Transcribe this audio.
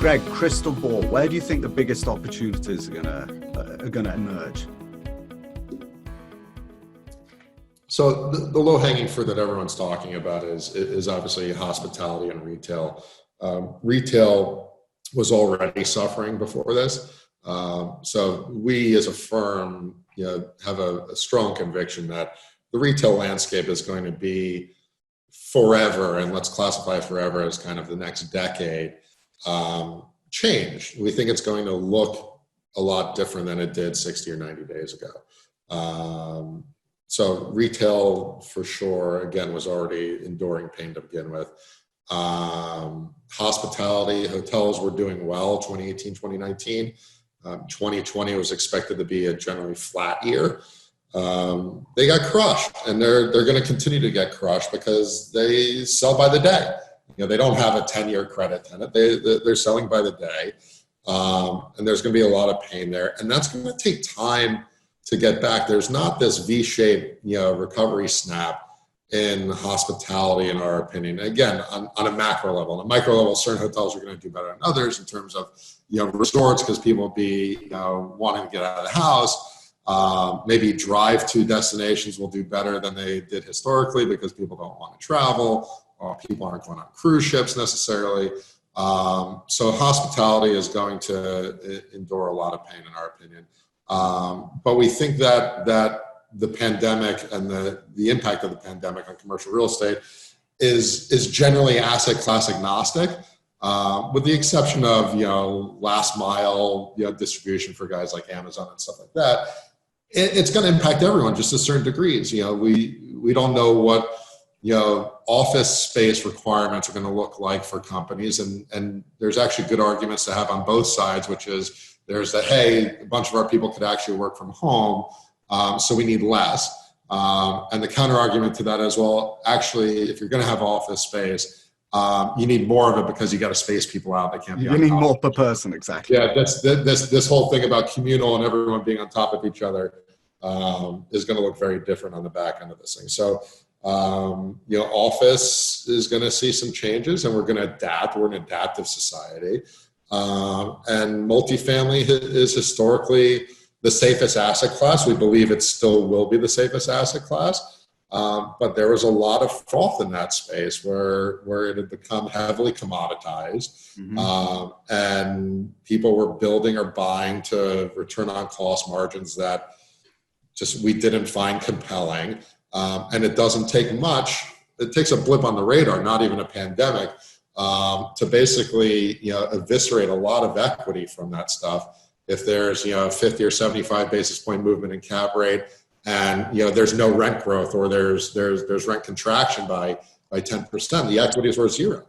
Greg, crystal ball, where do you think the biggest opportunities are gonna emerge? So the low-hanging fruit that everyone's talking about is obviously hospitality and retail. Retail was already suffering before this. So we as a firm, have a strong conviction that the retail landscape is going to be forever, and let's classify forever as kind of the next decade, change. We think it's going to look a lot different than it did 60 or 90 days ago. So retail, for sure, again, was already enduring pain to begin with. Hospitality, hotels were doing well, 2018, 2019. 2020 was expected to be a generally flat year. They got crushed, and they're going to continue to get crushed because they sell by the day. They don't have a 10-year credit tenant. They're selling by the day, and there's going to be a lot of pain there, and that's going to take time to get back. There's not this V-shaped, recovery snap in hospitality, in our opinion. Again, on a macro level. On a micro level, certain hotels are going to do better than others in terms of, resorts, because people will be, wanting to get out of the house. Maybe drive-to destinations will do better than they did historically because people don't want to travel, or people aren't going on cruise ships necessarily. So hospitality is going to endure a lot of pain, in our opinion. But we think that the pandemic and the impact of the pandemic on commercial real estate is generally asset class agnostic, with the exception of last mile distribution for guys like Amazon and stuff like that. It's going to impact everyone just to certain degrees. We don't know what office space requirements are going to look like for companies, and there's actually good arguments to have on both sides, which is there's hey, a bunch of our people could actually work from home, so we need less. And the counter argument to that is, well, actually, if you're going to have office space, you need more of it because you got to space people out. They can't be. You need more per person, exactly. Yeah, this whole thing about communal and everyone being on top of each other is going to look very different on the back end of this thing. So, office is going to see some changes, and we're going to adapt. We're an adaptive society. And multifamily is historically the safest asset class. We believe it still will be the safest asset class. But there was a lot of froth in that space where it had become heavily commoditized. Mm-hmm. And people were building or buying to return on cost margins that just we didn't find compelling. And it doesn't take much. It takes a blip on the radar, not even a pandemic, to basically, eviscerate a lot of equity from that stuff. If there's, 50 or 75 basis point movement in cap rate, and there's no rent growth, or there's rent contraction by 10%, the equity is worth zero.